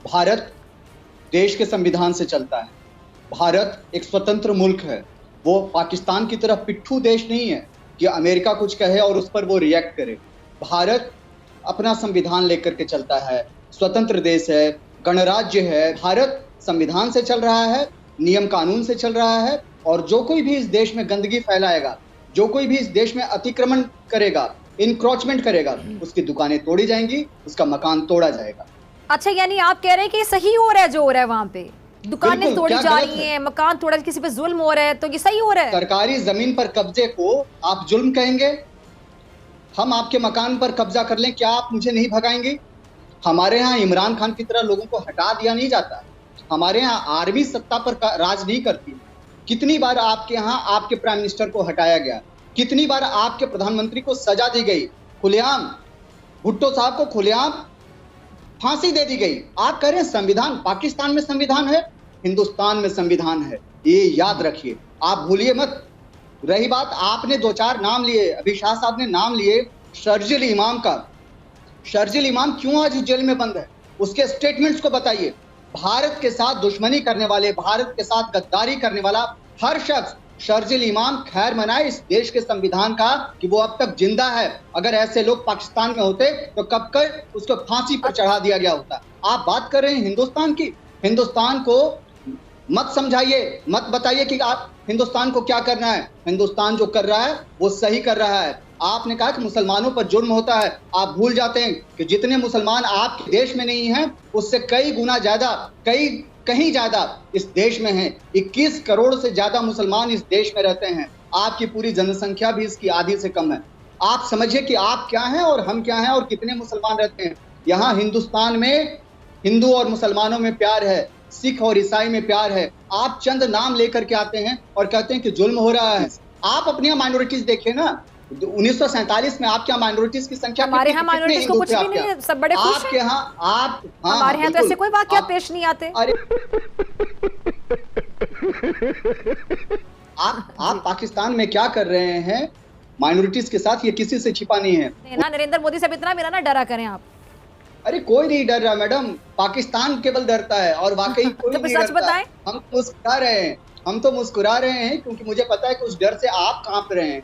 भारत देश के संविधान से चलता है। भारत एक स्वतंत्र मुल्क है। वो पाकिस्तान की तरह पिट्ठू देश नहीं है कि अमेरिका कुछ कहे और उस पर वो रिएक्ट करे। भारत अपना संविधान लेकर के चलता है, स्वतंत्र देश है, गणराज्य है। भारत संविधान से चल रहा है, नियम कानून से चल रहा है, और जो कोई भी इस देश में गंदगी फैलाएगा, जो कोई भी इस देश में अतिक्रमण करेगा, इंक्रोचमेंट करेगा, उसकी दुकानें तोड़ी जाएंगी, उसका मकान तोड़ा जाएगा। अच्छा, यानी आप कह रहे हैं कि सही हो रहा है जो हो रहा है वहां पे, दुकानें तोड़ी जा रही हैं, मकान तोड़ा, किसी पे जुल्म हो रहा है, तो ये सही हो रहा है? सरकारी जमीन पर कब्जे को आप जुल्म कहेंगे? हम आपके मकान पर कब्जा कर लें, क्या आप मुझे नहीं भगाएंगे? हमारे यहाँ इमरान खान की तरह लोगों को हटा दिया नहीं जाता। हमारे यहाँ आर्मी सत्ता पर राज नहीं करती। कितनी बार आपके यहाँ आपके प्राइम मिनिस्टर को हटाया गया, कितनी बार आपके प्रधानमंत्री को सजा दी गई, खुलेआम भुट्टो साहब को खुलेआम फांसी दे दी गई। आप कह रहे हैं संविधान, पाकिस्तान में संविधान है, हिंदुस्तान में संविधान है, ये याद रखिए, आप भूलिए मत। रही बात, आपने दो चार नाम लिए, अभी शाह साहब ने नाम लिए शर्जिल इमाम का। शर्जिल इमाम क्यों आज जेल में बंद है? उसके स्टेटमेंट्स को बताइए। भारत के साथ दुश्मनी करने वाले, भारत के साथ गद्दारी करने वाला हर शख्स शर्जिल इमाम खैर मनाए इस देश के संविधान का कि वो अब तक जिंदा है। अगर ऐसे लोग पाकिस्तान में होते तो कब कर उसको फांसी पर चढ़ा दिया गया होता। आप बात कर रहे हैं हिंदुस्तान की। हिंदुस्तान को मत समझाइए, मत बताइए कि आप हिंदुस्तान को क्या करना है। हिंदुस्तान जो कर रहा है वो सही कर रहा है। आपने कहा कि मुसलमानों पर जुर्म होता है, आप भूल जाते हैं कि जितने मुसलमान आपके देश में नहीं हैं, उससे कई गुना ज्यादा, कहीं ज्यादा इस देश में हैं। 21 करोड़ से ज्यादा मुसलमान इस देश में रहते हैं। आपकी पूरी जनसंख्या भी इसकी आधी से कम है। आप समझिए कि आप क्या हैं और हम क्या हैं और कितने मुसलमान रहते हैं। यहाँ हिंदुस्तान में हिंदू और मुसलमानों में प्यार है, सिख और ईसाई में प्यार है। आप चंद नाम लेकर के आते हैं और कहते हैं कि जुल्म हो रहा है। आप अपनी माइनॉरिटीज देखिए ना, 1947 में आपके यहाँ माइनॉरिटीज की संख्या, हमारे यहाँ माइनॉरिटीज को कुछ भी नहीं है, सब बड़े खुश हैं। आपके यहाँ हमारे यहाँ तो ऐसे कोई वाकया पेश नहीं आते। अरे आप पाकिस्तान में क्या कर रहे हैं माइनॉरिटीज के साथ, ये किसी से छिपा नहीं है ना। नरेंद्र मोदी से इतना मेरा ना डरा करें आप। अरे कोई नहीं डर रहा मैडम, पाकिस्तान केवल डरता है और वाकई कोई नहीं सच बताएं। हम मुस्कुरा रहे हैं, हम तो मुस्कुरा रहे हैं क्योंकि मुझे पता है कि उस डर से आप कांप रहे हैं।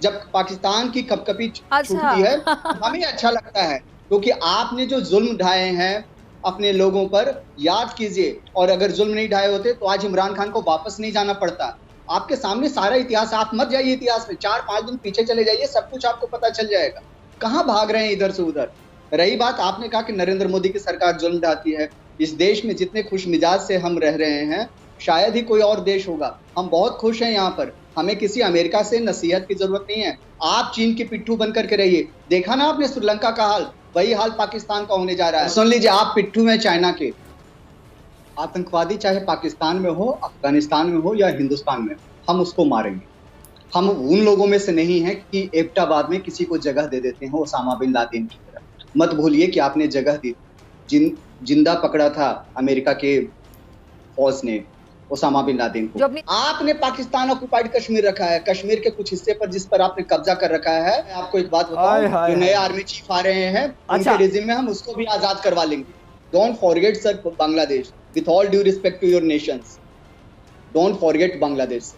जब पाकिस्तान की कपकपी छूटती है हमें अच्छा लगता है, क्योंकि आपने जो जुल्म ढाए हैं अपने लोगों पर, याद कीजिए, और अगर जुल्म नहीं ढाए होते तो आज इमरान खान को वापस नहीं जाना पड़ता। आपके सामने सारा इतिहास, आप मत जाइए इतिहास में, 4-5 दिन पीछे चले जाइए, सब कुछ आपको पता चल जाएगा। कहाँ भाग रहे हैं इधर से उधर। रही बात, आपने कहा कि नरेंद्र मोदी की सरकार जुल्म ढाती है। इस देश में जितने खुश मिजाज से हम रह रहे हैं, शायद ही कोई और देश होगा। हम बहुत खुश हैं यहाँ पर, हमें किसी अमेरिका से नसीहत की जरूरत नहीं है। आप चीन के पिट्ठू बन करके रहिए। देखा ना आपने श्रीलंका का हाल, वही हाल पाकिस्तान का होने जा रहा है। सुन लीजिए, आप पिट्ठू हैं चाइना के। आतंकवादी चाहे पाकिस्तान में हो, अफगानिस्तान में हो या हिंदुस्तान में, हम उसको मारेंगे। हम उन लोगों में से नहीं है कि एबटाबाद में किसी को जगह दे देते हैं ओसामा बिन लादेन की तरह। मत भूलिए कि आपने जगह दी, जिंदा पकड़ा था अमेरिका के फौज ने ओसामा बिन लादेन को। आपने पाकिस्तान ऑक्युपाइड कश्मीर रखा है, कश्मीर के कुछ हिस्से पर जिस पर आपने कब्जा कर रखा है। आपको एक बात बताऊं, जो नए आर्मी चीफ आ रहे हैं, उनके रिजिम में हम उसको भी आजाद करवा लेंगे। Don't forget sir Bangladesh, with all due respect to your nations, don't forget Bangladesh.